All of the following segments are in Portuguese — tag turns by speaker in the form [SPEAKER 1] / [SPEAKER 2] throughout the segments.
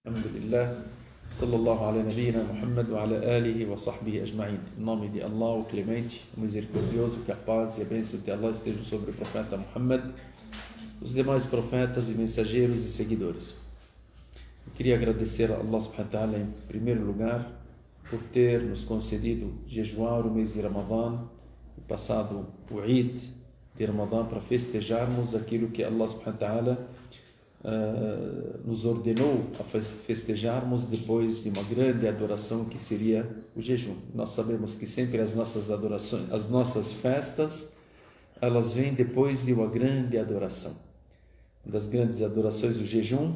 [SPEAKER 1] Alhamdulillah, sallallahu ala nabiyina Muhammad wa ala alihi wa sahbihi ajma'in. Em nome de Allah, o Clemente, o Misericordioso, que a paz e a bênção de Allah estejam sobre o profeta Muhammad, os demais profetas e mensageiros e seguidores. Eu queria agradecer a Allah subhanahu wa ta'ala em primeiro lugar por ter nos concedido jejuar o mês de Ramadã e passado o Eid de Ramadã para festejarmos aquilo que Allah subhanahu wa ta'ala nos ordenou a festejarmos depois de uma grande adoração que seria o jejum. Nós sabemos que sempre as nossas adorações, as nossas festas, elas vêm depois de uma grande adoração. Uma das grandes adorações, o jejum,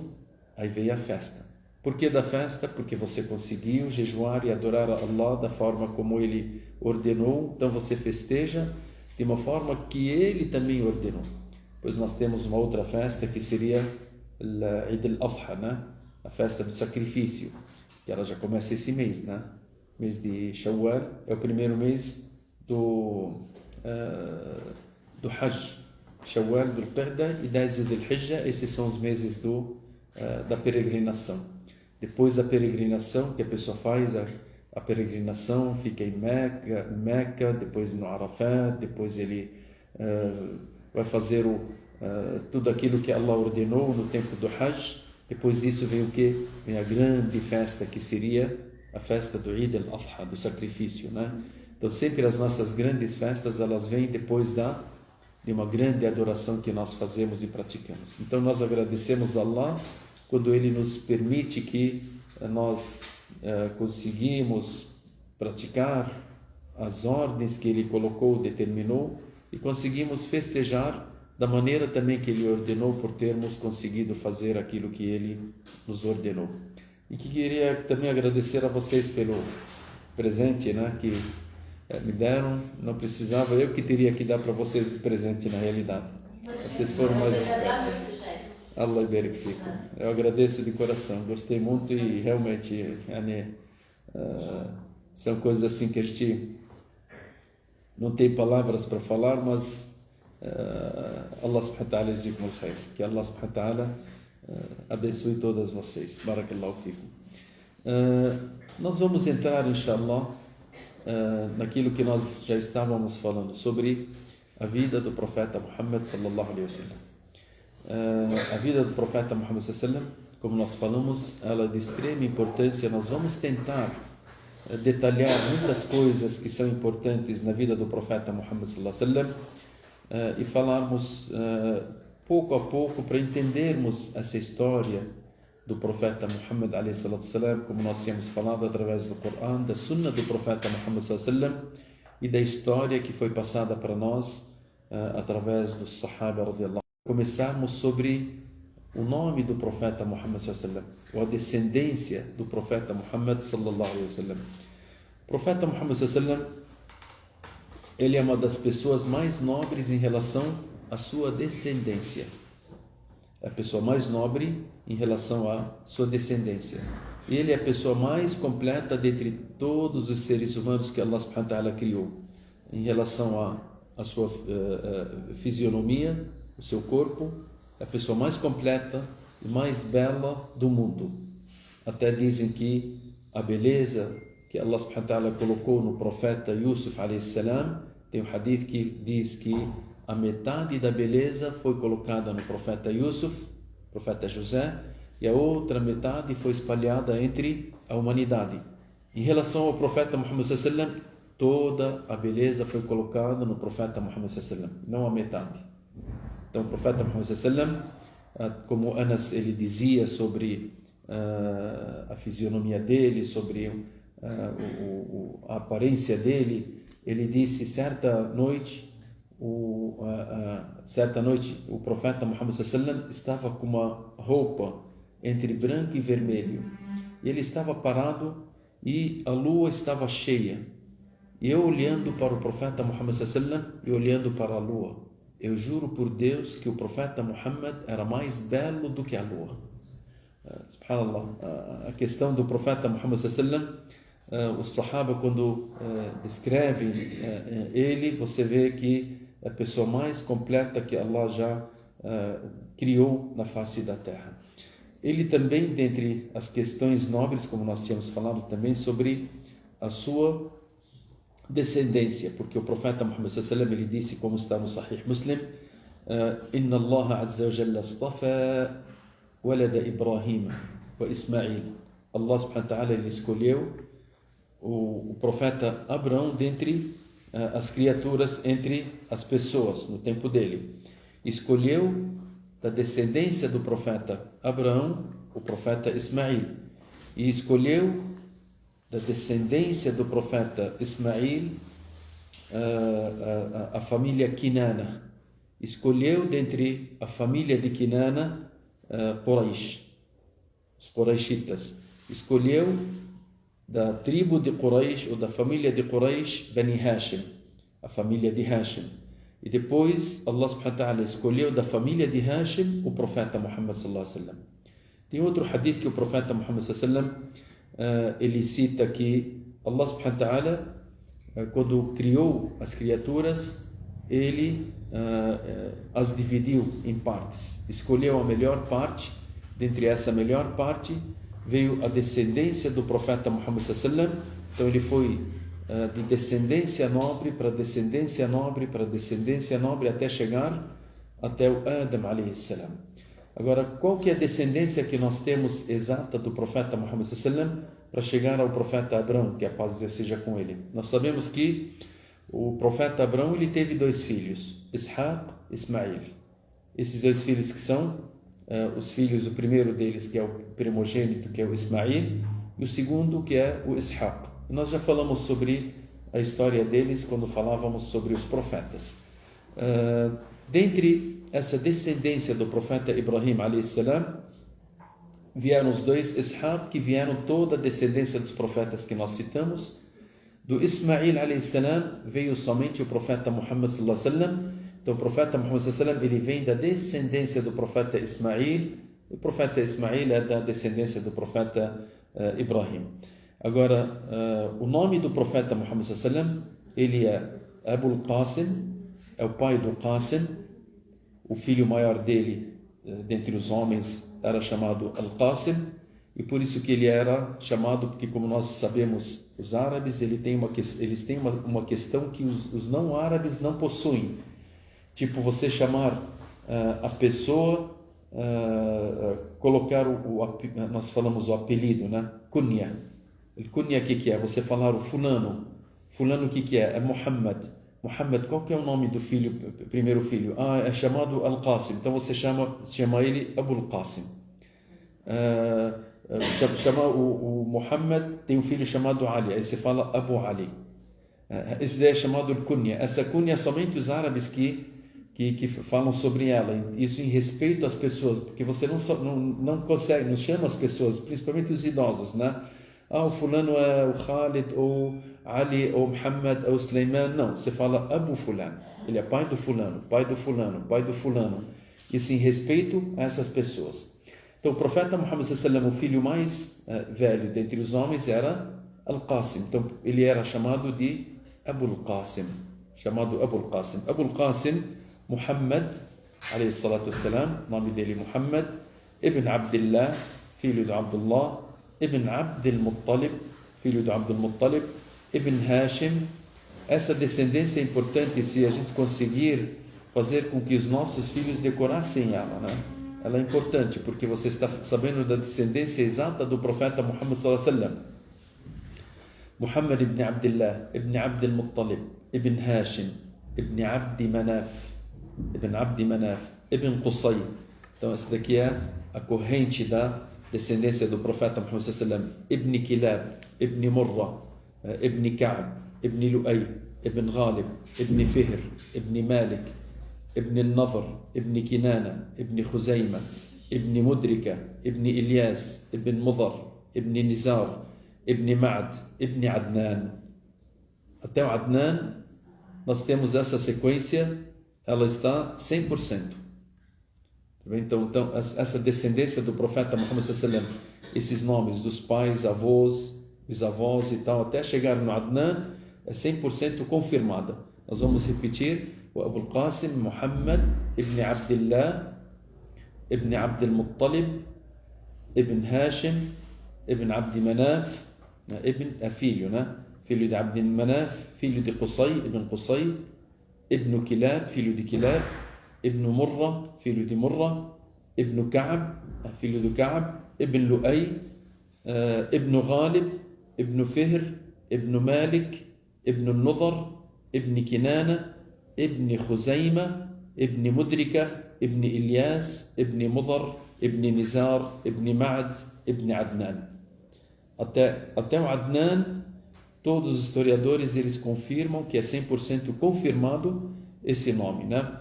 [SPEAKER 1] aí vem a festa. Por que da festa? Porque você conseguiu jejuar e adorar a Allah da forma como Ele ordenou, então você festeja de uma forma que Ele também ordenou. Pois nós temos uma outra festa que seria Eid al-Adha, né? A festa do sacrifício, que ela já começa esse mês, né? Mês de Shawwal é o primeiro mês do Hajj. Shawwal, do Qa'da e 10 do Hijjah, esses são os meses da peregrinação. Depois da peregrinação, que a pessoa faz a peregrinação, fica em Meca, depois no Arafat, depois ele vai fazer tudo aquilo que Allah ordenou no tempo do Hajj. Depois disso vem o que? Vem a grande festa, que seria a festa do Eid al-Adha, do sacrifício, né? Então sempre as nossas grandes festas, elas vêm depois de uma grande adoração que nós fazemos e praticamos. Então nós agradecemos a Allah quando Ele nos permite que nós conseguimos praticar as ordens que Ele colocou, determinou, e conseguimos festejar da maneira também que Ele ordenou, por termos conseguido fazer aquilo que Ele nos ordenou. E que queria também agradecer a vocês pelo presente, né, que me deram. Não precisava, eu que teria que dar para vocês esse presente na realidade. Vocês foram mais espertos. Allah barik fikum. Eu agradeço de coração, gostei muito e realmente são coisas assim que a gente não tem palavras para falar, mas Allah subhanahu wa ta'ala jazikum al-khair. Que Allah subhanahu wa ta'ala abençoe todas vocês. Barakallahu fikum. Nós vamos entrar, inshallah, naquilo que nós já estávamos falando sobre a vida do profeta Muhammad sallallahu alaihi wasallam. A vida do profeta Muhammad sallallahu alaihi wasallam, como nós falamos, ela é de extrema importância. Nós vamos tentar detalhar muitas coisas que são importantes na vida do profeta Muhammad sallallahu alaihi wasallam e falarmos pouco a pouco para entendermos essa história do profeta Muhammad alaihi salatu wasallam, como nós tínhamos falado, através do Coran, da Sunna do profeta Muhammad sallallahu alaihi wasallam e da história que foi passada para nós através dos Sahaba radiyallahu. Começarmos sobre o nome do profeta Muhammad sallallahu alaihi wasallam, ou a descendência do profeta Muhammad sallallahu alaihi wasallam. O profeta Muhammad sallallahu alaihi wasallam, ele é uma das pessoas mais nobres em relação à sua descendência. É a pessoa mais nobre em relação à sua descendência. Ele é a pessoa mais completa dentre todos os seres humanos que Allah subhanahu wa ta'ala criou, em relação à sua fisionomia, o seu corpo. É a pessoa mais completa e mais bela do mundo. Até dizem que a beleza que Allah subhanahu wa ta'ala colocou no profeta Yusuf alayhi salam, tem um hadith que diz que a metade da beleza foi colocada no profeta Yusuf, profeta José, e a outra metade foi espalhada entre a humanidade. Em relação ao profeta Muhammad sallallahu alaihi wasallam, toda a beleza foi colocada no profeta Muhammad sallallahu alaihi wasallam, não a metade. Então o profeta Muhammad sallallahu alaihi wasallam, como Anas ele dizia sobre a fisionomia dele, sobre a aparência dele, ele disse certa noite o profeta Muhammad sallallahu alaihi wasallam estava com uma roupa entre branco e vermelho, e ele estava parado e a lua estava cheia, e eu olhando para o profeta Muhammad sallallahu alaihi wasallam e olhando para a lua, eu juro por Deus que o profeta Muhammad era mais belo do que a lua. Subhanallah. A questão do profeta Muhammad sallallahu alaihi wasallam, os Sahaba, quando descrevem ele, você vê que é a pessoa mais completa que Allah já criou na face da terra. ele também, dentre as questões nobres, como nós tínhamos falado também, sobre a sua descendência, porque o profeta Muhammad sallallahu alaihi wasallam, ele disse, como está no Sahih Muslim, Inna Allah azza wa jalla astafa walada Ibrahim wa Ismail. Allah subhanahu wa ta'ala, ele escolheu o profeta Abraão dentre as criaturas, entre as pessoas no tempo dele. Escolheu da descendência do profeta Abraão o profeta Ismail, e escolheu da descendência do profeta Ismail a família Kinana. Escolheu dentre a família de Kinana Quraysh, os Qurayshitas. Escolheu da tribo de Quraysh, ou da família de Quraysh, Bani Hashim, a família de Hashim. E depois Allah subhanahu wa ta'ala escolheu da família de Hashim o profeta Muhammad sallallahu alaihi wasallam. Tem outro hadith que o profeta Muhammad sallallahu alaihi wasallam ele cita que Allah subhanahu wa ta'ala, quando criou as criaturas, ele as dividiu em partes, escolheu a melhor parte. Dentre essa melhor parte veio a descendência do profeta Muhammad sallallahu alaihi wasallam. Então ele foi de descendência nobre para descendência nobre para descendência nobre até chegar até o Adam alayhi salam. Agora, qual que é a descendência que nós temos exata do profeta Muhammad sallallahu alaihi wasallam para chegar ao profeta Abraão, que a paz de Deus seja com ele? Nós sabemos que o profeta Abraão, ele teve 2 filhos, Ishaq e Ismail. Esses 2 filhos que são os filhos, o primeiro deles que é o primogênito, que é o Ismail, e o segundo que é o Ishaq. Nós já falamos sobre a história deles quando falávamos sobre os profetas. Dentre essa descendência do profeta Ibrahim a.s., vieram os 2 Ishaq, que vieram toda a descendência dos profetas que nós citamos. Do Ismail a.s. veio somente o profeta Muhammad sallallahu alaihi wasallam. Então o profeta Muhammad sallallahu alaihi wasallam, ele vem da descendência do profeta Ismail. O profeta Ismail é da descendência do profeta Ibrahim. Agora, o nome do profeta Muhammad sallallahu alaihi wasallam, ele é Abul Qasim, é o pai do Qasim. O filho maior dele, dentre os homens, era chamado Al-Qasim, e por isso que ele era chamado, porque como nós sabemos, os árabes, eles têm uma questão que os não árabes não possuem. Tipo, você chamar a pessoa, colocar nós falamos o apelido, né? Kunya. Kunya, o que é? Você falar o fulano. Fulano, o que é? É Muhammad. Muhammad, qual que é o nome do filho, primeiro filho? É chamado Al-Qasim. Então você chama ele Abul Qasim. Chama o Muhammad, tem um filho chamado Ali, aí você fala Abu Ali. Esse daí é chamado Kunya. Essa Kunya é somente os árabes que falam sobre ela. Isso em respeito às pessoas, porque você não consegue, não chama as pessoas, principalmente os idosos, né? O fulano é o Khalid, ou Ali, ou Muhammad, ou Suleiman. Não, você fala Abu Fulano. Ele é pai do fulano, pai do fulano, pai do fulano. Isso em respeito a essas pessoas. Então o profeta Muhammad sallallahu alaihi wasallam, o filho mais velho dentre os homens, era Al-Qasim. Então ele era chamado de Abul Qasim. Chamado Abul Qasim. Abul Qasim, Muhammad, alayhi salatu wassalam, nome dele Muhammad, Ibn Abdullah, filho de Abdullah, Ibn Abdul Muttalib, filho de Abdul Muttalib, Ibn Hashim. Essa descendência é importante se a gente conseguir fazer com que os nossos filhos decorassem ela, né? Ela é importante porque você está sabendo da descendência exata do profeta Muhammad sallallahu alaihi wasallam. Muhammad ibn Abdullah, ibn Abdul Muttalib, ibn Hashim, ibn Abdi Manaf, ibn Qusay. Então essa daqui é a corrente da descendência do profeta Muhammad sallallahu alaihi wasallam. Ibn Kilab, ibn Murra, ibn Ka'b, ibn Lu'ay, ibn Ghalib, ibn Fihr, ibn Malik, ibn al-Nadhr, ibn Kinana, ibn Khuzaymah, ibn Mudrika, ibn Ilyas, ibn Mudhar, ibn Nizar, ibn Ma'd, ibn Adnan. Até o Adnan, nós temos essa sequência, ela está 100%. Então, essa descendência do profeta Muhammad sallallahu alaihi wasallam, esses nomes dos pais, avós, bisavós e tal, até chegar no Adnan, é 100% confirmada. Nós vamos repetir: o Abul Qasim, Muhammad ibn Abdullah, ibn Abdul Muttalib, ibn Hashim, ibn Abd Manaf, ibn é filho, né? Filho de Abd Manaf, filho de Qusay, ibn Qusay, ibn Kilab, filho de Kilab, ibn Murra, filho de Murra, ibn Ka'b, filho de Ka'b, ibn Lu'ay, ibn Ghalib, ibn Fihr, ibn Malik, ibn Nudhar, ibn Kinana, ibn Khuzayma, ibn Mudrika, ibn Ilyas, ibn Mudhar, ibn Nizar, ibn Ma'd, ibn Adnan. Até o Adnan, todos os historiadores eles confirmam que é 100% confirmado esse nome, né?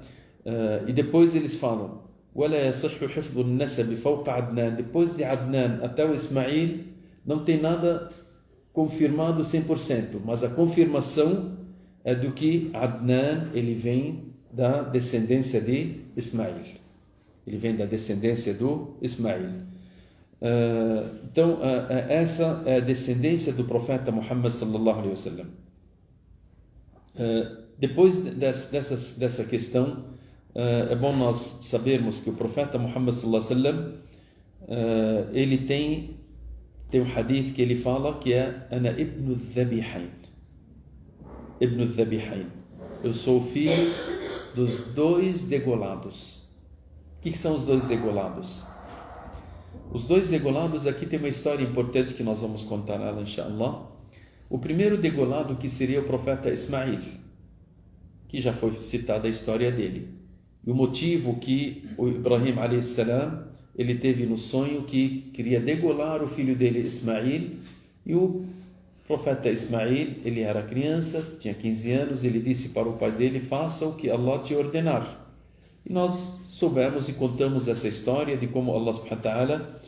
[SPEAKER 1] E depois eles falam ولا يصح حفظ النسب فوق عدنان. Depois de Adnan até o Ismail não tem nada confirmado 100%, mas a confirmação é do que Adnan ele vem da descendência de Ismail. Ele vem da descendência do Ismail. Então, essa é a descendência do profeta Muhammad sallallahu alaihi wasallam. Depois dessa questão, é bom nós sabermos que o profeta Muhammad sallallahu alaihi wasallam, ele tem um hadith que ele fala que é Ana ibn al-Dhabihain. Ibn al-Dhabihain. Eu sou o filho dos dois degolados. O que são os dois degolados? Os dois degolados, aqui tem uma história importante que nós vamos contar ela, inshallah. O primeiro degolado que seria o profeta Ismail, que já foi citada a história dele. E o motivo que o Ibrahim a.s. ele teve no sonho que queria degolar o filho dele Ismail, e o profeta Ismail, ele era criança, tinha 15 anos, ele disse para o pai dele: faça o que Allah te ordenar. E nós soubemos e contamos essa história de como Allah subhanahu wa ta'ala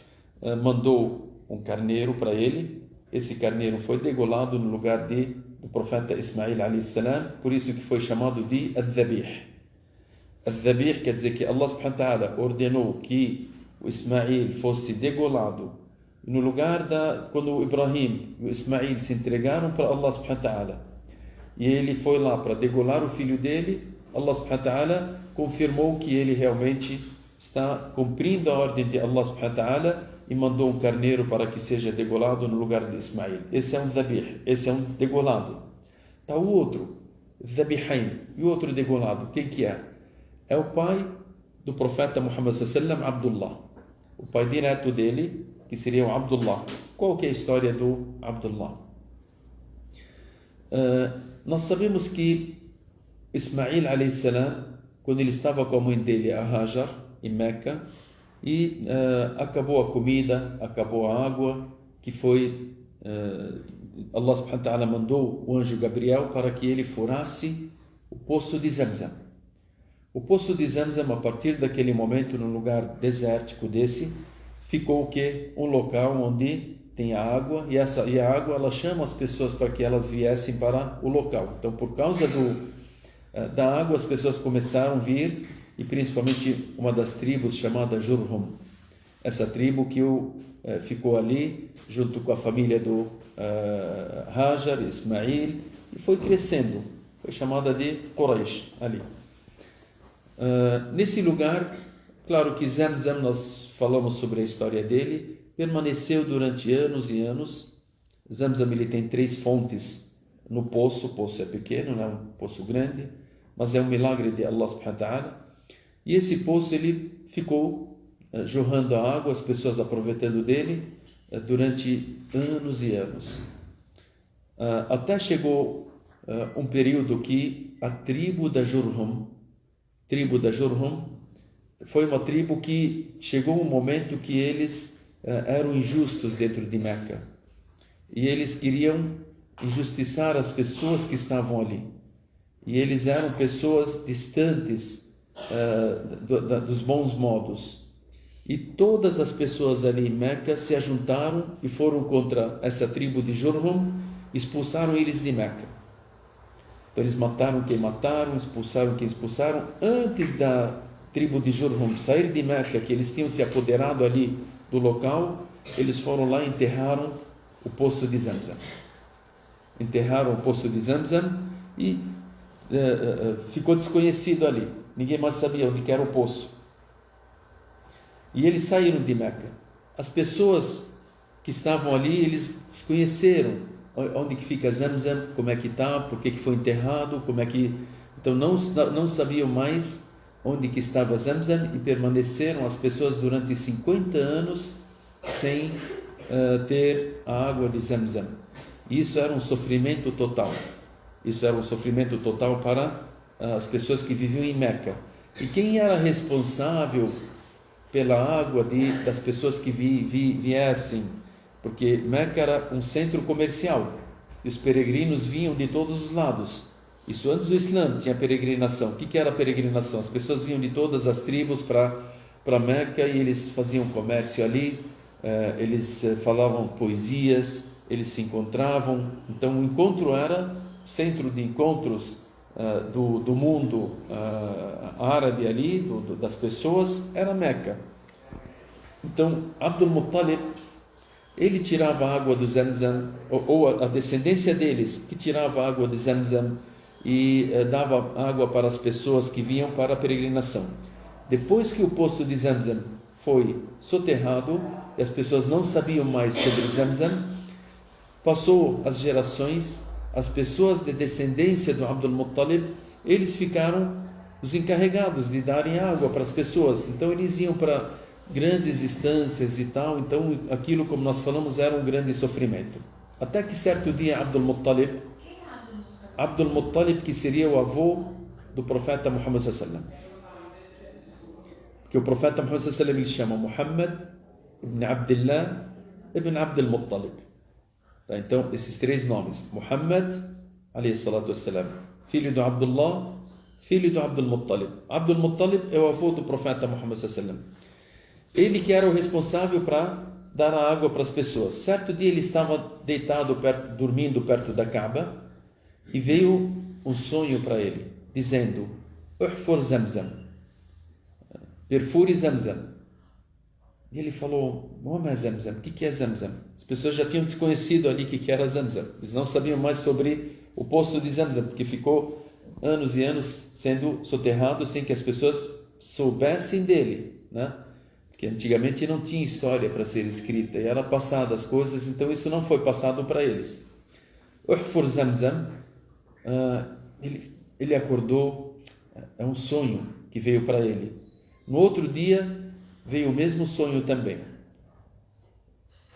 [SPEAKER 1] mandou um carneiro para ele. Esse carneiro foi degolado no lugar do profeta Ismail a.s., por isso que foi chamado de Al-Dhabih. Al-Dhabih quer dizer que Allah subhanahu wa ta'ala ordenou que o Ismail fosse degolado. No lugar quando o Ibrahim e o Ismail se entregaram para Allah subhanahu wa ta'ala, e ele foi lá para degolar o filho dele, Allah subhanahu wa ta'ala confirmou que ele realmente está cumprindo a ordem de Allah subhanahu wa ta'ala e mandou um carneiro para que seja degolado no lugar de Ismail. Esse é um dhabih, esse é um degolado. Está o outro, Dhabihain, e o outro degolado, quem que é? É o pai do profeta Muhammad sallallahu alaihi wasallam, Abdullah. O pai direto dele, que seria o Abdullah. Qual que é a história do Abdullah? Nós sabemos que Ismail a.s., quando ele estava com a mãe dele, a Hajar, em Meca, e acabou a comida, acabou a água, que foi Allah subhanahu wa ta'ala mandou o anjo Gabriel para que ele furasse o poço de Zamzam. O poço de Zamzam, a partir daquele momento, num lugar desértico desse, ficou o quê? Um local onde tem a água, e a água ela chama as pessoas para que elas viessem para o local. Então, por causa da água, as pessoas começaram a vir, e principalmente uma das tribos chamada Jurhum, essa tribo que ficou ali junto com a família do Hajar, Ismail, e foi crescendo, foi chamada de Quraysh ali. Nesse lugar, claro que Zamzam, nós falamos sobre a história dele, permaneceu durante anos e anos. Zamzam ele tem 3 fontes no poço. O poço é pequeno, não é um poço grande, mas é um milagre de Allah subhanahu wa ta'ala. E esse poço ele ficou jorrando a água, as pessoas aproveitando dele durante anos e anos. Até chegou um período que a tribo da Jurhum foi uma tribo que chegou um momento que eles eram injustos dentro de Meca, e eles queriam injustiçar as pessoas que estavam ali, e eles eram pessoas distantes dos bons modos, e todas as pessoas ali em Meca se ajuntaram e foram contra essa tribo de Jurhum, expulsaram eles de Meca. Então eles mataram quem mataram, expulsaram quem expulsaram. Antes da tribo de Jurhum sair de Meca, que eles tinham se apoderado ali do local, eles foram lá e enterraram o poço de Zamzam. Enterraram o poço de Zamzam e ficou desconhecido ali. Ninguém mais sabia onde que era o poço. E eles saíram de Meca. as pessoas que estavam ali, eles desconheceram onde que fica Zamzam, como é que está, por que foi enterrado, como é que... Então não sabiam mais onde que estava Zamzam e permaneceram as pessoas durante 50 anos sem ter a água de Zamzam. Isso era um sofrimento total. Isso era um sofrimento total para as pessoas que viviam em Meca. E quem era responsável pela água das pessoas que viessem? Porque Meca era um centro comercial e os peregrinos vinham de todos os lados. Isso antes do Islã tinha peregrinação. O que era peregrinação? As pessoas vinham de todas as tribos para Meca e eles faziam comércio ali, eles falavam poesias, eles se encontravam. Então o encontro era centro de encontros do mundo árabe ali, das pessoas, era Meca. Então Abdul Muttalib, ele tirava a água do Zamzam, ou a descendência deles que tirava a água de Zamzam e dava água para as pessoas que vinham para a peregrinação. Depois que o poço de Zamzam foi soterrado e as pessoas não sabiam mais sobre Zamzam, passou as gerações, as pessoas de descendência do Abdul Muttalib, eles ficaram os encarregados de darem água para as pessoas. Então eles iam para grandes distâncias e tal. Então aquilo, como nós falamos, era um grande sofrimento. Até que certo dia Abdul Muttalib, que seria o avô do profeta Muhammad sallallahu alaihi wasallam, que o profeta Muhammad sallallahu alaihi wasallam chama Muhammad ibn Abdullah ibn Abdul Muttalib. Então esses três nomes: Muhammad alayhi salatu wassalam, filho do Abdullah, filho do Abdul Muttalib. Abdul Muttalib é o avô do profeta Muhammad sallallahu alaihi wasallam. Ele que era o responsável para dar a água para as pessoas. Certo dia ele estava deitado, dormindo perto da Kaaba, e veio um sonho para ele, dizendo: Uhfur Zamzam, perfure Zamzam. E ele falou: Como é Zamzam? O que é Zamzam? As pessoas já tinham desconhecido ali o que era Zamzam. Eles não sabiam mais sobre o poço de Zamzam, porque ficou anos e anos sendo soterrado sem que as pessoas soubessem dele, né? Porque antigamente não tinha história para ser escrita e era passada as coisas, então isso não foi passado para eles. Uhfur Zamzam, ele acordou, é um sonho que veio para ele. No outro dia veio o mesmo sonho também.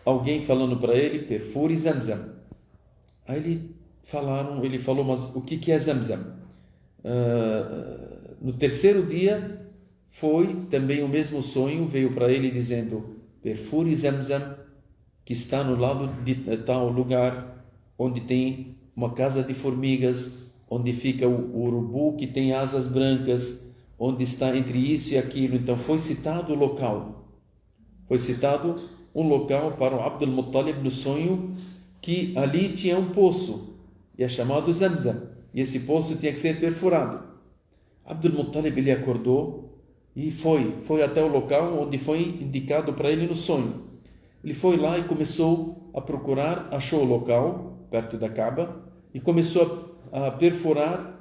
[SPEAKER 1] Alguém falando para ele: perfure Zamzam. Aí ele falou: mas o que é Zamzam? No terceiro dia foi também o mesmo sonho, veio para ele dizendo: perfure Zamzam, que está no lado de tal lugar onde tem uma casa de formigas, onde fica o urubu que tem asas brancas, onde está entre isso e aquilo. Então foi citado o local. Foi citado um local para o Abdul Muttalib no sonho, que ali tinha um poço, e é chamado Zamzam, e esse poço tinha que ser perfurado. Abdul Muttalib, ele acordou e foi até o local onde foi indicado para ele no sonho. Ele foi lá e começou a procurar, achou o local perto da Kaaba e começou a perfurar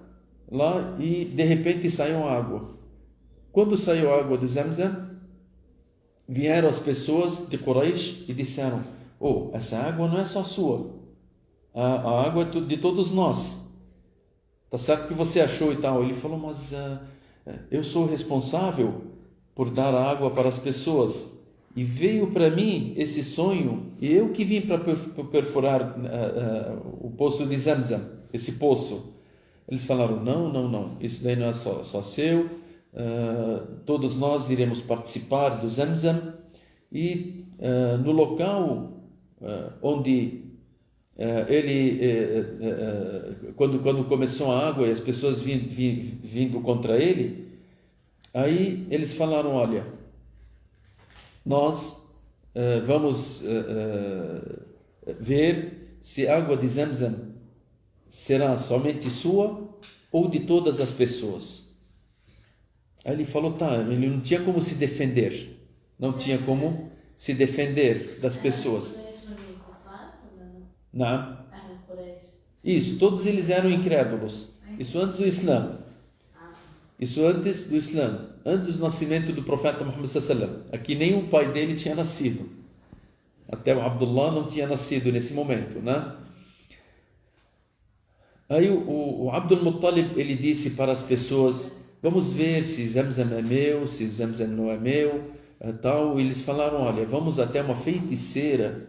[SPEAKER 1] lá, e de repente saiu água. Quando saiu a água do Zamzam, vieram as pessoas de Quraysh e disseram: essa água não é só sua, a água é de todos nós. Tá certo que você achou e tal. Ele falou: mas eu sou responsável por dar água para as pessoas, e veio para mim esse sonho, e eu que vim para perfurar o poço de Zamzam, esse poço. Eles falaram: não, isso daí não é só seu, todos nós iremos participar do Zamzam, e no local onde quando começou a água e as pessoas vindo contra ele, aí eles falaram: olha, nós vamos ver se a água de Zamzam será somente sua ou de todas as pessoas. Aí ele falou: tá, ele não tinha como se defender, das pessoas. Não. Isso, todos eles eram incrédulos. Isso antes do Islã. Antes do nascimento do profeta Muhammad sallallahu alaihi wasallam. Aqui nem o pai dele tinha nascido. Até o Abdullah não tinha nascido nesse momento, né? Aí o Abdul Muttalib, ele disse para as pessoas: vamos ver se Zamzam é meu, se Zamzam não é meu, tal. E eles falaram: olha, vamos até uma feiticeira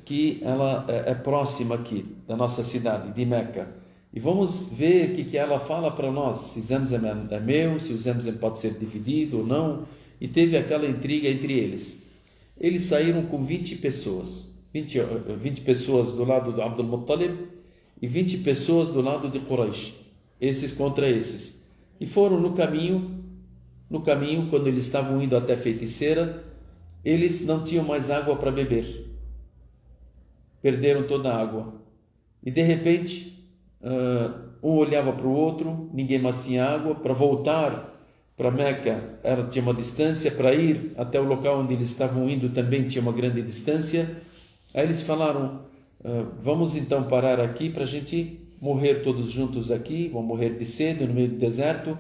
[SPEAKER 1] que ela é próxima aqui da nossa cidade, de Meca, e vamos ver o que ela fala para nós, se Zamzam é meu, se o Zamzam pode ser dividido ou não. E teve aquela intriga entre eles. Eles saíram com 20 pessoas, 20 pessoas do lado do Abdul Muttalib e 20 pessoas do lado de Quraysh, esses contra esses. E foram no caminho, quando eles estavam indo até a feiticeira, eles não tinham mais água para beber. Perderam toda a água. E de repente, um olhava para o outro, ninguém mais tinha água. Para voltar para Meca tinha uma distância, para ir até o local onde eles estavam indo também tinha uma grande distância. Aí eles falaram: vamos então parar aqui para a gente morrer todos juntos aqui, vamos morrer de sede no meio do deserto.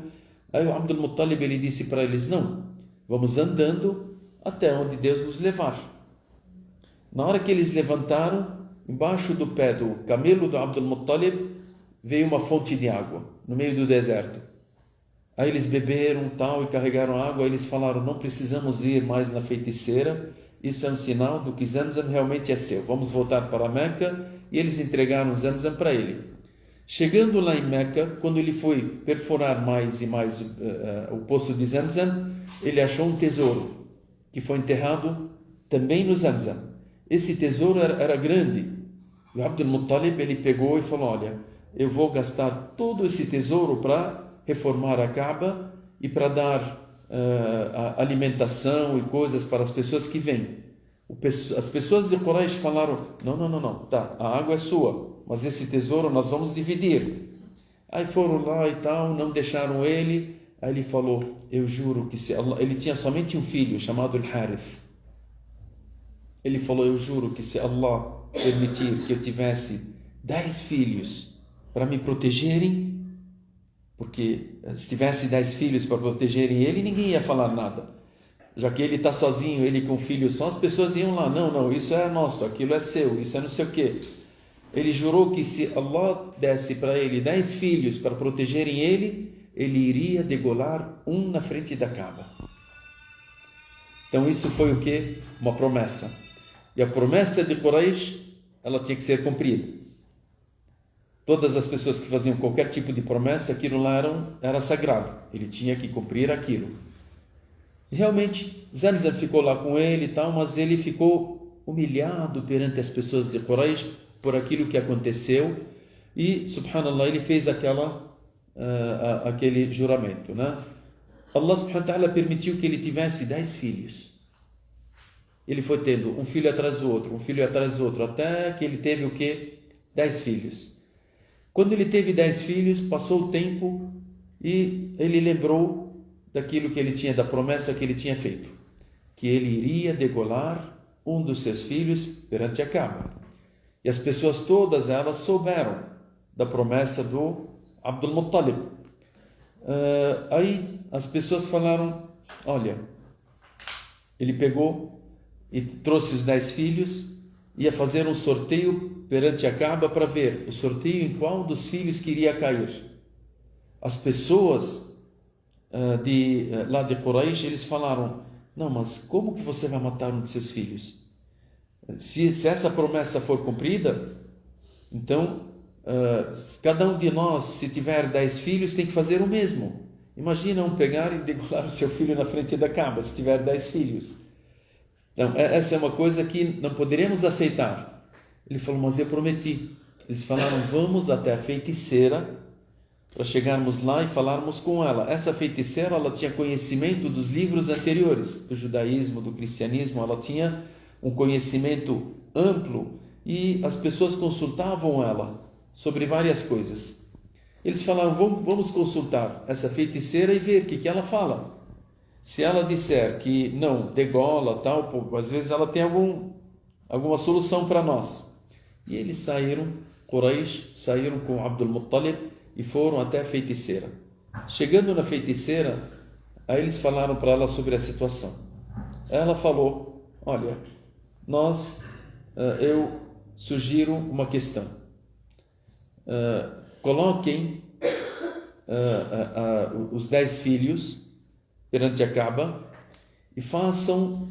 [SPEAKER 1] Aí o Abdul Muttalib, ele disse para eles: não, vamos andando até onde Deus nos levar. Na hora que eles levantaram, embaixo do pé do camelo do Abdul Muttalib veio uma fonte de água no meio do deserto. Aí eles beberam tal e carregaram água. Aí eles falaram: não precisamos ir mais na feiticeira, isso é um sinal do que Zamzam realmente é seu, vamos voltar para Meca. E eles entregaram Zamzam para ele. Chegando lá em Meca, quando ele foi perfurar mais e mais o poço de Zamzam, ele achou um tesouro que foi enterrado também no Zamzam. Esse tesouro era grande. O Abdul Muttalib, ele pegou e falou: olha, eu vou gastar todo esse tesouro para reformar a Kaaba e para dar alimentação e coisas para as pessoas que vêm. As pessoas de Quraysh falaram: não, tá, a água é sua, mas esse tesouro nós vamos dividir. Aí foram lá e tal, não deixaram ele. Aí ele falou: eu juro que se Allah... Ele tinha somente um filho chamado Al-Harith. Ele falou: eu juro que se Allah permitir que eu tivesse 10 filhos para me protegerem, porque se tivesse 10 filhos para protegerem ele, ninguém ia falar nada. Já que ele está sozinho, ele com o filho só, as pessoas iam lá: não, isso é nosso, aquilo é seu, isso é não sei o quê. Ele jurou que se Allah desse para ele 10 filhos para protegerem ele iria degolar um na frente da Kaaba. Então isso foi o quê? Uma promessa. E a promessa de Quraysh, ela tinha que ser cumprida. Todas as pessoas que faziam qualquer tipo de promessa, aquilo lá era sagrado. Ele tinha que cumprir aquilo. E realmente, Zamzam ficou lá com ele e tal, mas ele ficou humilhado perante as pessoas de Quraysh por aquilo que aconteceu. E, subhanallah, ele fez aquele juramento, né? Allah subhanahu wa ta'ala permitiu que ele tivesse 10 filhos. Ele foi tendo um filho atrás do outro, até que ele teve o quê? 10 filhos. Quando ele teve 10 filhos, passou o tempo e ele lembrou daquilo que ele tinha, da promessa que ele tinha feito, que ele iria degolar um dos seus filhos perante a Kaaba. E as pessoas todas elas souberam da promessa do Abdul Muttalib. Aí as pessoas falaram: olha, ele pegou e trouxe os 10 filhos, ia fazer um sorteio perante a Kaaba para ver o sorteio em qual dos filhos que iria cair. As pessoas lá de Quraysh, eles falaram: não, mas como que você vai matar um de seus filhos? Se essa promessa for cumprida, então cada um de nós, se tiver 10 filhos, tem que fazer o mesmo. Imagina um pegar e degolar o seu filho na frente da Kaaba, se tiver 10 filhos. Então, essa é uma coisa que não poderemos aceitar. Ele falou: mas eu prometi. Eles falaram: vamos até a feiticeira para chegarmos lá e falarmos com ela. Essa feiticeira, ela tinha conhecimento dos livros anteriores, do judaísmo, do cristianismo, ela tinha um conhecimento amplo e as pessoas consultavam ela sobre várias coisas. Eles falaram: vamos consultar essa feiticeira e ver o que ela fala. Se ela disser que não, degola, tal, às vezes ela tem alguma solução para nós. E eles saíram, Quraysh saíram com Abdul Muttalib e foram até a feiticeira. Chegando na feiticeira, aí eles falaram para ela sobre a situação. Ela falou: olha, nós eu sugiro uma questão. Coloquem os 10 filhos perante a Kaaba e façam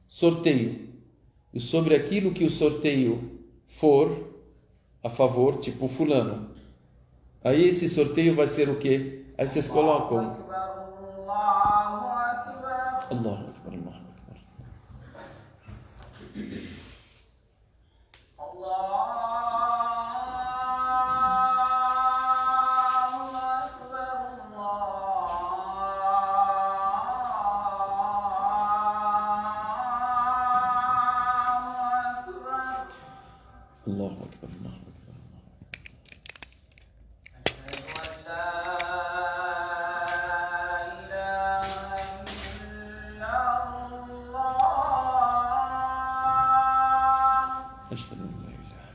[SPEAKER 1] sorteio. E sobre aquilo que o sorteio for a favor, tipo fulano, aí esse sorteio vai ser o quê? Aí vocês colocam Allahu Akbar, Allahu Akbar. Allahu Akbar, Allahu Akbar. أشهد أن لا إله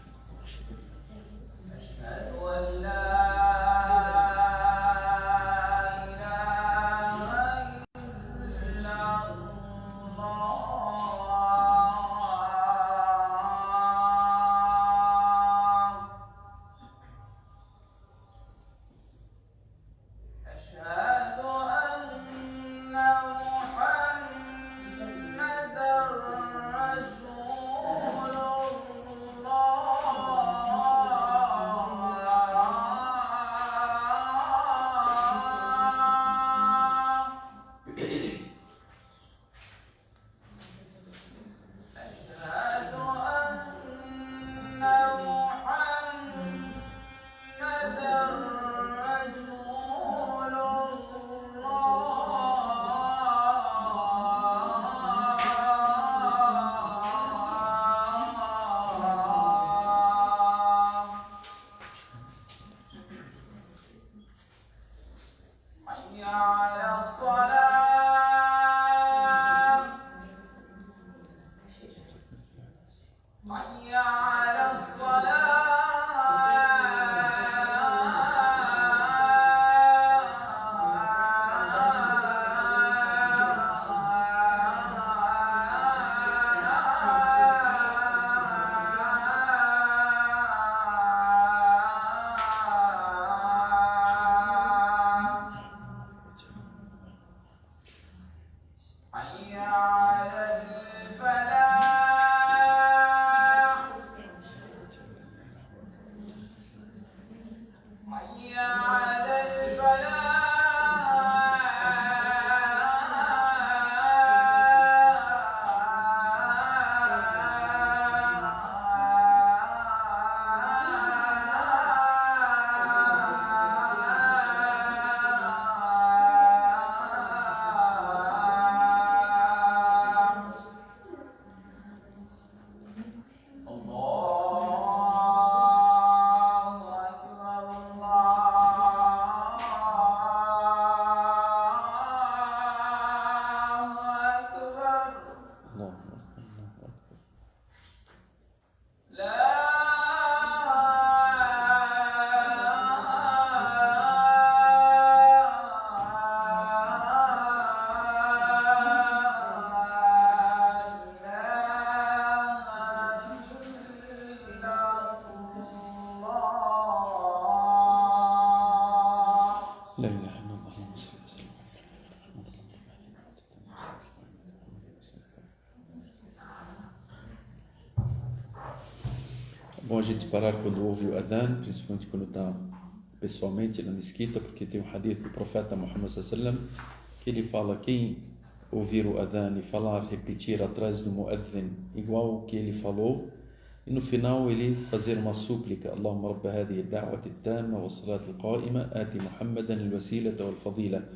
[SPEAKER 1] Bom a gente parar quando ouve o adhan, principalmente quando está pessoalmente na mesquita, porque tem um hadith do profeta Muhammad sallallahu alaihi wasallam que ele fala: quem ouvir o adhan e falar, repetir atrás do muadhin igual o que ele falou, e no final ele fazer uma súplica: Allahumma rabba hadhihi ad-da'wati at-tamma wa as-salati al-qa'ima ati Muhammadan al-wasilata wal-fadila.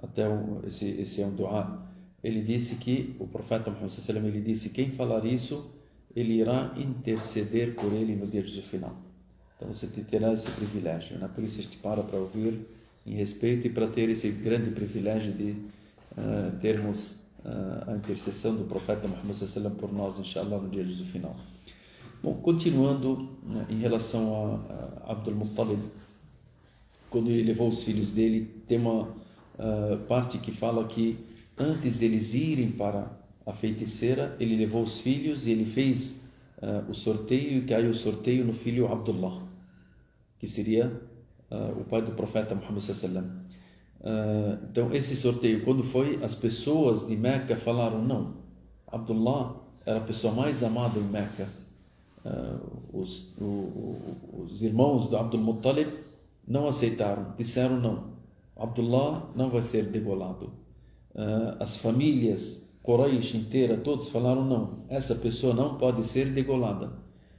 [SPEAKER 1] Até esse é um dua. Ele disse que o profeta Muhammad sallallahu alaihi wasallam, ele disse: quem falar isso, ele irá interceder por ele no dia de juízo final. Então você terá esse privilégio, né? Por isso a gente para ouvir em respeito e para ter esse grande privilégio de termos a intercessão do profeta Muhammad sallallahu alaihi wasallam por nós, inshallah, no dia de juízo final. Bom, continuando, em relação a Abdul Muttalib, quando ele levou os filhos dele, tem uma parte que fala que antes deles irem para a feiticeira, ele levou os filhos e ele fez o sorteio, e caiu o sorteio no filho Abdullah, que seria o pai do profeta Muhammad sallallahu alaihi wasallam. Então esse sorteio, quando foi, as pessoas de Meca falaram: não, Abdullah era a pessoa mais amada em Meca. Os irmãos do Abdul Muttalib não aceitaram, disseram: não, Abdullah não vai ser degolado. As famílias Quraysh inteira, todos falaram: não, essa pessoa não pode ser degolada.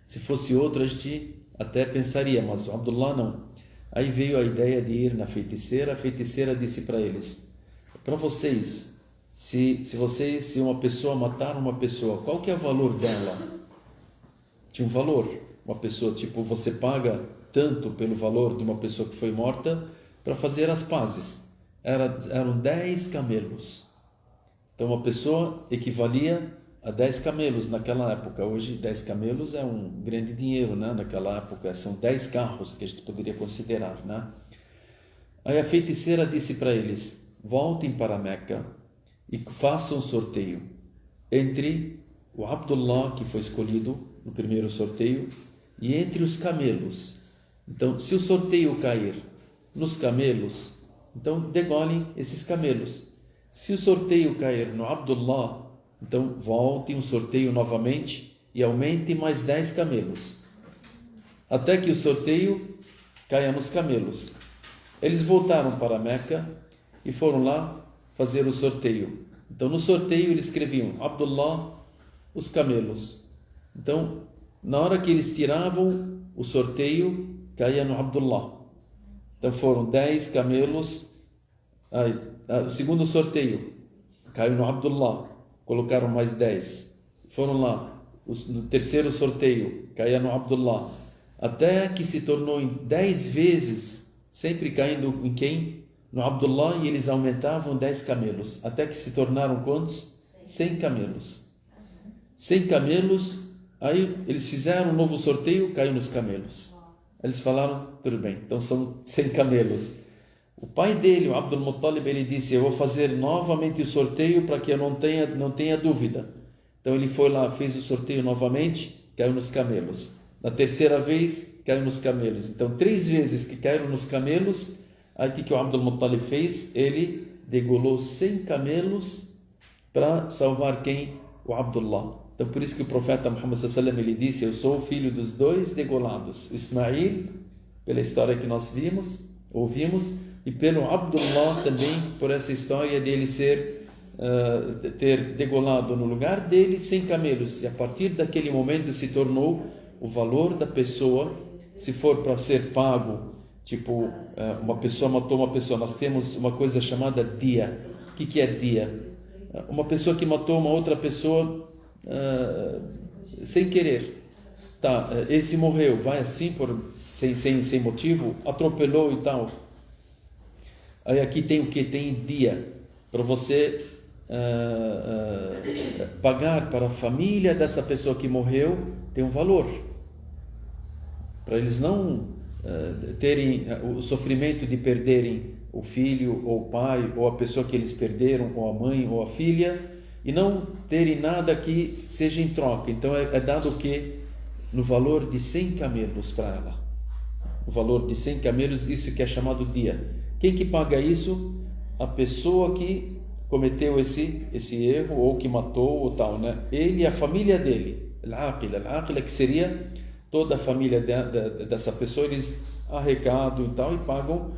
[SPEAKER 1] Se fosse outra, a gente até pensaria, mas Abdullah não. Aí veio a ideia de ir na feiticeira. A feiticeira disse para eles: para vocês, se uma pessoa matar uma pessoa, qual que é o valor dela? Tinha um valor. Uma pessoa, tipo, você paga tanto pelo valor de uma pessoa que foi morta para fazer as pazes. Eram 10 camelos. Então uma pessoa equivalia a 10 camelos naquela época. Hoje 10 camelos é um grande dinheiro, né? Naquela época são 10 carros que a gente poderia considerar, né? Aí a feiticeira disse para eles: voltem para Meca e façam um sorteio entre o Abdullah, que foi escolhido no primeiro sorteio, e entre os camelos. Então, se o sorteio cair nos camelos, então degolem esses camelos. Se o sorteio cair no Abdullah, então voltem o sorteio novamente e aumentem mais 10 camelos, até que o sorteio caia nos camelos. Eles voltaram para Meca e foram lá fazer o sorteio. Então no sorteio eles escreviam Abdullah, os camelos. Então na hora que eles tiravam o sorteio, caía no Abdullah. Então foram 10 camelos. O segundo sorteio caiu no Abdullah, colocaram mais 10. Foram lá, no terceiro sorteio caía no Abdullah, até que se tornou em 10 vezes, sempre caindo em quem? No Abdullah, e eles aumentavam 10 camelos, até que se tornaram quantos? 100 camelos. 100 camelos, aí eles fizeram um novo sorteio, caiu nos camelos. Eles falaram: tudo bem, então são 100 camelos. O pai dele, o Abdul Muttalib, ele disse: eu vou fazer novamente o sorteio para que eu não tenha dúvida. Então ele foi lá, fez o sorteio novamente, caiu nos camelos. Na terceira vez, caiu nos camelos. Então 3 vezes que caíram nos camelos, aí o que o Abdul Muttalib fez? Ele degolou 100 camelos para salvar quem? O Abdullah. Então por isso que o profeta Muhammad sallallahu alaihi wasallam, ele disse: eu sou o filho dos 2 degolados, o Ismail, pela história que nós ouvimos, e pelo Abdullah também, por essa história dele ter degolado no lugar dele 100 camelos. E a partir daquele momento se tornou o valor da pessoa, se for para ser pago, tipo, uma pessoa matou uma pessoa, nós temos uma coisa chamada dia. O que é dia? Uma pessoa que matou uma outra pessoa sem querer. Tá, esse morreu, vai assim, sem motivo, atropelou e tal. Aí aqui tem o que? Tem dia, para você pagar para a família dessa pessoa que morreu, tem um valor. Para eles não terem o sofrimento de perderem o filho, ou o pai, ou a pessoa que eles perderam, ou a mãe, ou a filha, e não terem nada que seja em troca. Então é dado o que? No valor de 100 camelos para ela. O valor de 100 camelos, isso que é chamado dia. Quem que paga isso? A pessoa que cometeu esse erro, ou que matou, ou tal, né? Ele e a família dele. Al-Aqila, que seria toda a família dessa pessoa, eles arrecadam e tal, e pagam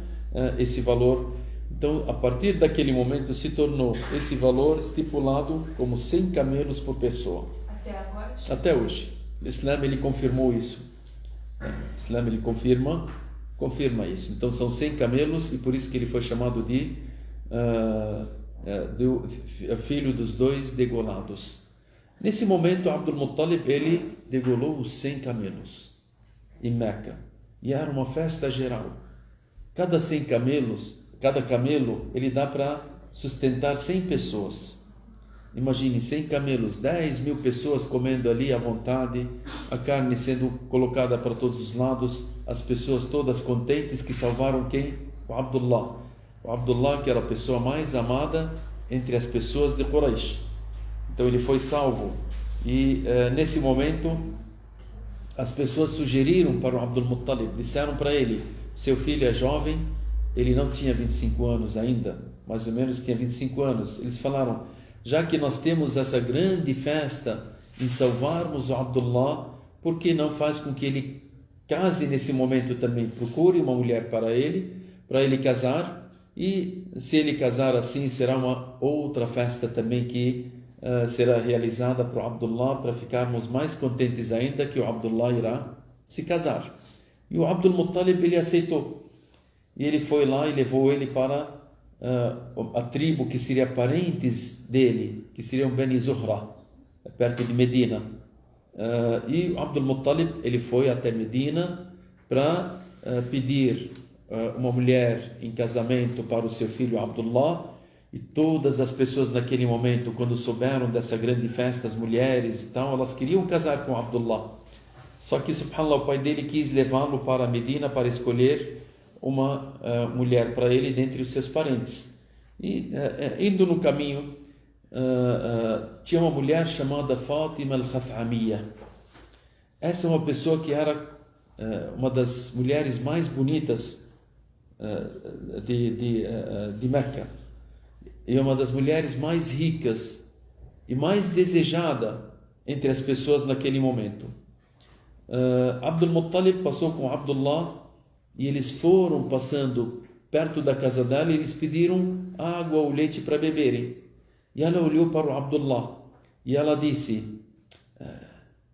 [SPEAKER 1] esse valor. Então, a partir daquele momento, se tornou esse valor estipulado como 100 camelos por pessoa.
[SPEAKER 2] Até agora?
[SPEAKER 1] Até hoje. O Islã, ele confirmou isso. O Islã, ele confirma isso. Então são 100 camelos, e por isso que ele foi chamado de filho dos 2 degolados. Nesse momento, Abdul Muttalib, ele degolou os 100 camelos em Meca, e era uma festa geral. Cada camelo, ele dá para sustentar 100 pessoas. Imagine 100 camelos, 10.000 pessoas comendo ali à vontade, a carne sendo colocada para todos os lados, as pessoas todas contentes que salvaram quem? O Abdullah. O Abdullah, que era a pessoa mais amada entre as pessoas de Quraysh. Então ele foi salvo. E nesse momento, as pessoas sugeriram para o Abdul Muttalib, disseram para ele: seu filho é jovem, ele não tinha 25 anos ainda, mais ou menos tinha 25 anos. Eles falaram: já que nós temos essa grande festa em salvarmos o Abdullah, por que não faz com que ele case nesse momento também? Procure uma mulher para ele casar, e se ele casar assim, será uma outra festa também que será realizada para o Abdullah, para ficarmos mais contentes ainda que o Abdullah irá se casar. E o Abdul Muttalib, ele aceitou, e ele foi lá e levou ele para a tribo que seria parentes dele, que seriam Bani Zuhra, perto de Medina. E o Abdul Muttalib, ele foi até Medina para pedir uma mulher em casamento para o seu filho Abdullah. E todas as pessoas naquele momento, quando souberam dessa grande festa, as mulheres e tal, elas queriam casar com Abdullah. Só que, subhanallah, o pai dele quis levá-lo para Medina para escolher uma mulher para ele dentre os seus parentes. E indo no caminho, tinha uma mulher chamada Fatima al-Khaf'amiyya. Essa é uma pessoa que era uma das mulheres mais bonitas de Meca. E uma das mulheres mais ricas e mais desejada entre as pessoas naquele momento. Abdul Muttalib passou com Abdullah e eles foram passando perto da casa dela e eles pediram água ou leite para beberem. E ela olhou para o Abdullah e ela disse: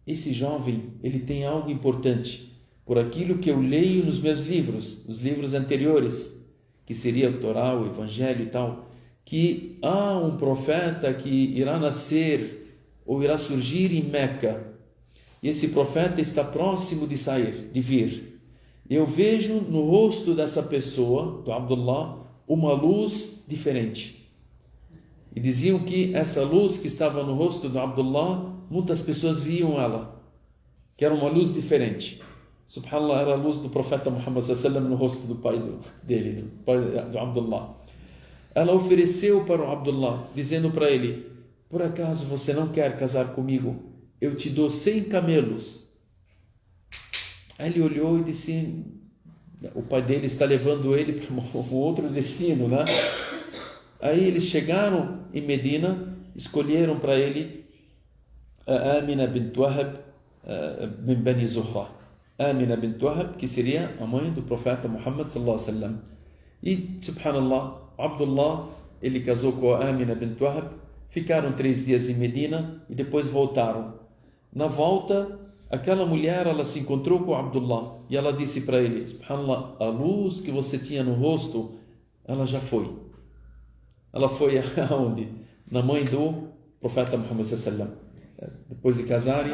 [SPEAKER 1] esse jovem, ele tem algo importante, por aquilo que eu leio nos meus livros, nos livros anteriores, que seria o Torá, o Evangelho e tal, que há um profeta que irá nascer ou irá surgir em Meca, e esse profeta está próximo de sair, de vir. Eu vejo no rosto dessa pessoa, do Abdullah, uma luz diferente. E diziam que essa luz que estava no rosto do Abdullah, muitas pessoas viam ela, que era uma luz diferente. Subhanallah, era a luz do profeta Muhammad sallallahu alaihi wasallam no rosto do pai dele, do pai do Abdullah. Ela ofereceu para o Abdullah, dizendo para ele: por acaso você não quer casar comigo? Eu te dou 100 camelos. Aí ele olhou e disse: o pai dele está levando ele para um outro destino, né? Aí eles chegaram em Medina, escolheram para ele Amina bint Wahab min Bani Zuhra. Amina bint Wahab, que seria a mãe do profeta Muhammad sallallahu alaihi wasallam. E, subhanallah, Abdullah, ele casou com a Amina bint Wahab, ficaram 3 dias em Medina e depois voltaram. Na volta, aquela mulher, ela se encontrou com Abdullah e ela disse para ele: subhanallah, a luz que você tinha no rosto, ela já foi. Ela foi aonde? Na mãe do profeta Muhammad sallallahu alaihi wasallam. Depois de casarem,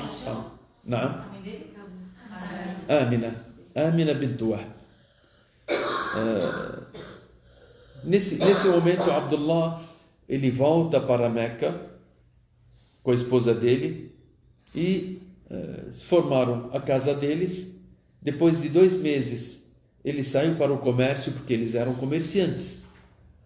[SPEAKER 1] Amina bint Wahab. Nesse momento, Abdullah, ele volta para Meca com a esposa dele e formaram a casa deles. Depois de 2 meses, ele saiu para o comércio, porque eles eram comerciantes.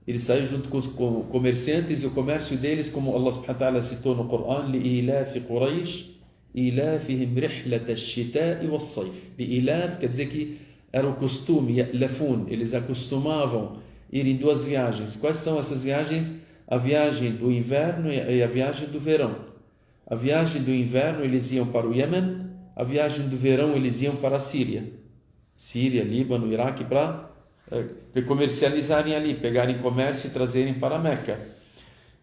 [SPEAKER 1] Ele saiu junto com os comerciantes, e o comércio deles, como Allah subhanahu wa ta'ala citou no Coran: لِإِلَافِ قُرَيْشٍ إِلَافِهِمْ رِحْلَةَ الشِّتَاءِ وَالصَّيْفِ. لِإِلاف quer dizer que era o costume, يَأْلَفُونَ, eles acostumavam ir em 2 viagens. Quais são essas viagens? A viagem do inverno e a viagem do verão. A viagem do inverno eles iam para o Iêmen, a viagem do verão eles iam para a Síria, Líbano, Iraque, para comercializarem ali, pegarem comércio e trazerem para Meca.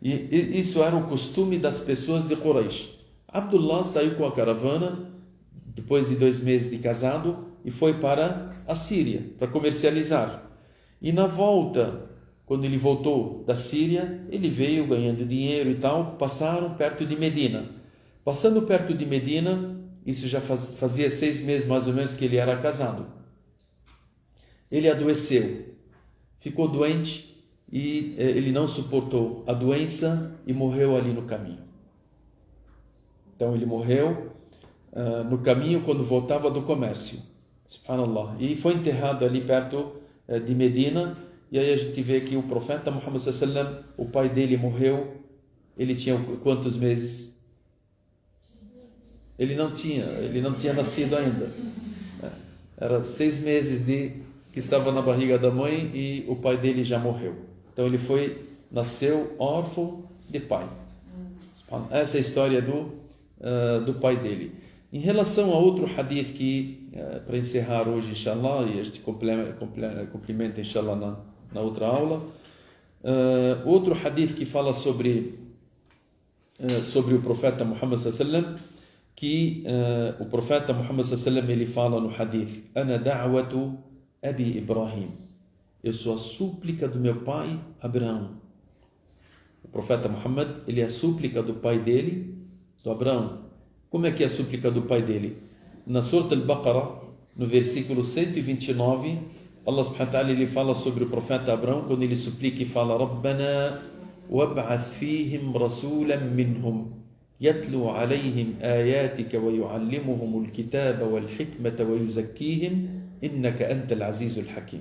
[SPEAKER 1] E isso era o costume das pessoas de Quraysh. Abdullah saiu com a caravana depois de 2 meses de casado e foi para a Síria para comercializar. E na volta, quando ele voltou da Síria, ele veio ganhando dinheiro e tal. Passaram perto de Medina. Passando perto de Medina, isso já fazia 6 meses mais ou menos que ele era casado. Ele adoeceu, ficou doente e ele não suportou a doença e morreu ali no caminho. Então ele morreu no caminho quando voltava do comércio. Subhanallah. E foi enterrado ali perto de Medina. E aí a gente vê que o profeta Muhammad sallallahu alaihi wasallam, o pai dele morreu. Ele tinha quantos meses? ele não tinha nascido ainda. Era 6 meses que estava na barriga da mãe e o pai dele já morreu. Então ele nasceu órfão de pai. Essa é a história do pai dele. Em relação a outro hadith que, para encerrar hoje, inshallah, e a gente complementa, inshallah, na outra aula, outro hadith que fala sobre o profeta Muhammad sallallahu, que o profeta Muhammad sallallahu, ele fala no hadith: Ana da'watu Abi Ibrahim, eu sou a súplica do meu pai Abraão. O profeta Muhammad, ele é a súplica do pai dele, do Abraão. Como é que é a súplica do pai dele? Na Surah Al-Baqarah, no versículo 129, Allah subhanahu wa ta'ala, ele fala sobre o profeta Abraão, quando ele suplica e fala: Rabbana wab'ath fihim rasulan minhum yatlu alayhim ayatika wa yu'allimuhum al-kitaba wal-hikmata wa yuzakkihim innaka antal azizul hakim.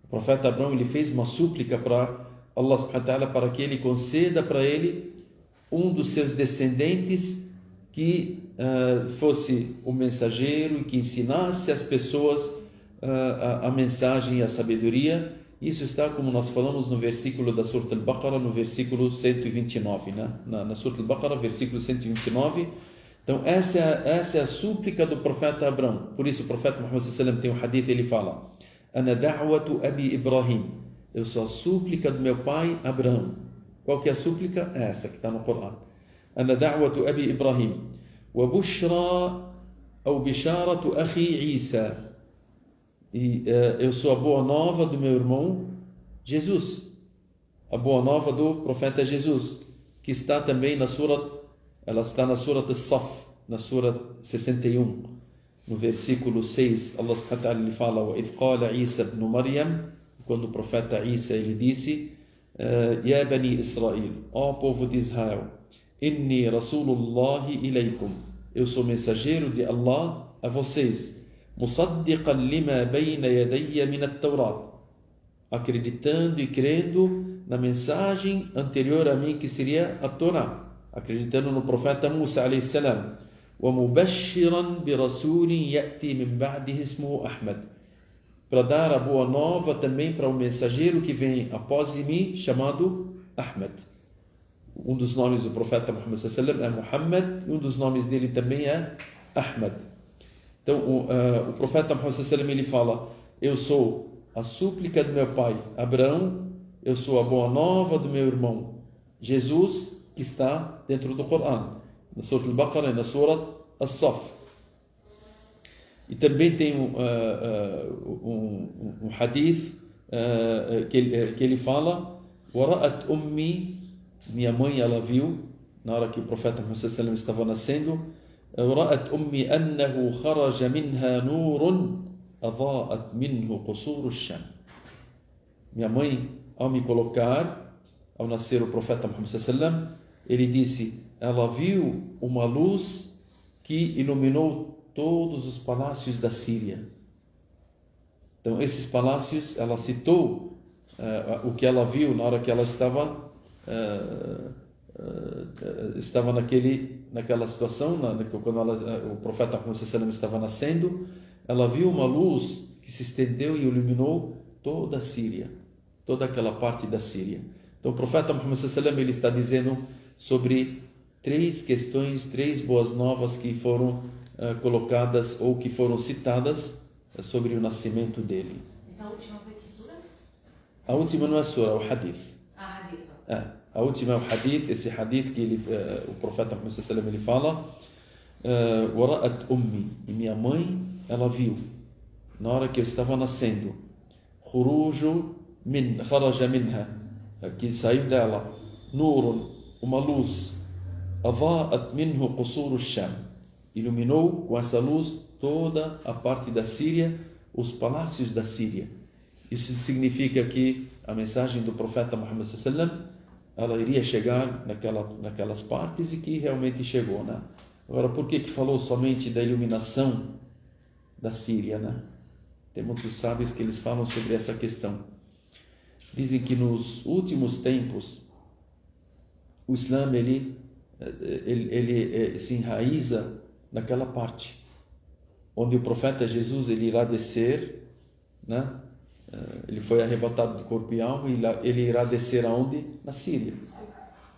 [SPEAKER 1] O profeta Abraão, ele fez uma súplica para Allah subhanahu wa ta'ala para que ele conceda para ele um dos seus descendentes que fosse o mensageiro e que ensinasse as pessoas a mensagem e a sabedoria. Isso está, como nós falamos, no versículo da Surah Al-Baqarah, no versículo 129, né? Na Surah Al-Baqarah, versículo 129. Então, essa é a súplica do profeta Abraão. Por isso, o profeta Muhammad sallallahu alaihi wasallam tem um hadith, ele fala: Ana da'watu Abi Ibrahim, eu sou a súplica do meu pai Abraão. Qual que é a súplica? É essa que está no Corão. Ana da'watu Abi Ibrahim wa bushra ou bisharatu akhi Isa. E eu sou a boa nova do meu irmão Jesus, a boa nova do profeta Jesus, que está também ela está na Surah As-Saf, na Surah 61, no versículo 6. Allah subhanahu wa ta'ala, ele fala: "Wa idh qala Isa ibn Maryam", quando o profeta Isa, ele disse: "Ya bani Israel, ó povo de Israel, inni rasulullahi ilaykum, eu sou mensageiro de Allah a vocês, musaddiqan lima bayna yadayya min at-Tawrat", acreditando e crendo na mensagem anterior a mim, que seria a Torá, acreditando no profeta Musa alayhi salam. Wa mubashiran bi rasulin ya'ti min ba'dihi ismuhu Ahmad, para dar a boa nova também para o mensageiro que vem após mim, chamado Ahmad. Um dos nomes do profeta Muhammad sallallahu alaihi wasallam é Muhammad, e um dos nomes dele também é Ahmad. Então, o profeta Muhammad sallallahu alaihi wasallam, ele fala: eu sou a súplica do meu pai Abraão, eu sou a boa nova do meu irmão Jesus, que está dentro do Corão, na Surah Al-Baqarah e na Surah As-Saf. E também tem um hadith que ele fala: "Wara'at ummi", minha mãe, ela viu, na hora que o profeta Muhammad sallallahu alaihi wasallam estava nascendo, "Wara'at ummi annahu kharaja minha nurun adha'at minhu qusur ash-Sham". Minha mãe, ao me colocar, ao nascer o profeta Muhammad sallallahu alaihi wasallam, ele disse, ela viu uma luz que iluminou todos os palácios da Síria. Então, esses palácios, ela citou o que ela viu na hora que ela estava naquela situação, quando o profeta Muhammad sallallahu alaihi wasallam estava nascendo. Ela viu uma luz que se estendeu e iluminou toda a Síria, toda aquela parte da Síria. Então, o profeta Muhammad sallallahu alaihi wasallam, ele está dizendo sobre 3 questões, 3 boas novas que foram colocadas ou que foram citadas sobre o nascimento dele.
[SPEAKER 2] Essa última foi que sura?
[SPEAKER 1] A última não é sura, é o hadith.
[SPEAKER 2] Hadith.
[SPEAKER 1] A última é o hadith, esse hadith que o profeta Muhammad sallallahu alaihi wasallam, ele fala: "Wara'at ummi", e minha mãe, ela viu, na hora que eu estava nascendo, kharaja minha, que saiu dela, nurun, uma luz, adha'at minhu qusur ash-Sham, iluminou com essa luz toda a parte da Síria, os palácios da Síria. Isso significa que a mensagem do profeta Muhammad sallallahu alaihi wasallam, ela iria chegar naquelas partes, e que realmente chegou, né? Agora, por que falou somente da iluminação da Síria, né? Tem muitos sábios que eles falam sobre essa questão. Dizem que nos últimos tempos o Islã ele se enraiza naquela parte, onde o profeta Jesus ele irá descer, né? Ele foi arrebatado de corpo e alma, e ele irá descer aonde? Na Síria,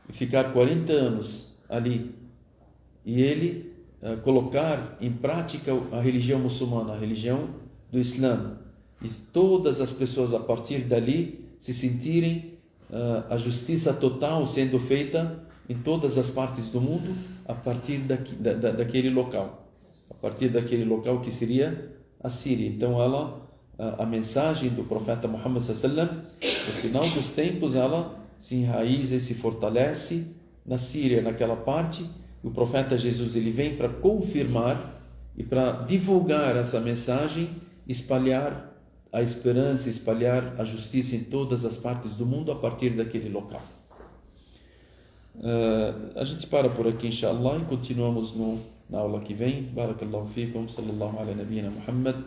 [SPEAKER 1] e ficar 40 anos ali, e ele colocar em prática a religião muçulmana, a religião do Islã, e todas as pessoas a partir dali se sentirem a justiça total sendo feita em todas as partes do mundo a partir daquele local, a partir daquele local que seria a Síria. Então a mensagem do profeta Muhammad sallallahu alaihi wasallam, no final dos tempos, ela se enraiza e se fortalece na Síria, naquela parte. O profeta Jesus ele vem para confirmar e para divulgar essa mensagem, espalhar a esperança, espalhar a justiça em todas as partes do mundo a partir daquele local. A gente para por aqui, inshallah, e continuamos na aula que vem. Barakallahu fikum, sallallahu ala nabiyyina Muhammad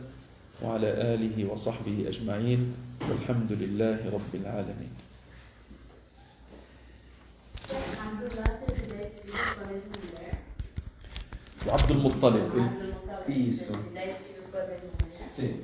[SPEAKER 1] wa ala alihi wa sahbihi ajma'in, walhamdulillahi rabbil alamin.
[SPEAKER 2] Abdullah teve 10 filhos com a mesma mulher.
[SPEAKER 1] O Abdul Muttalib.
[SPEAKER 2] Abdullah teve
[SPEAKER 1] Isso.
[SPEAKER 2] 10 filhos com a mesma mulher.
[SPEAKER 1] Sim.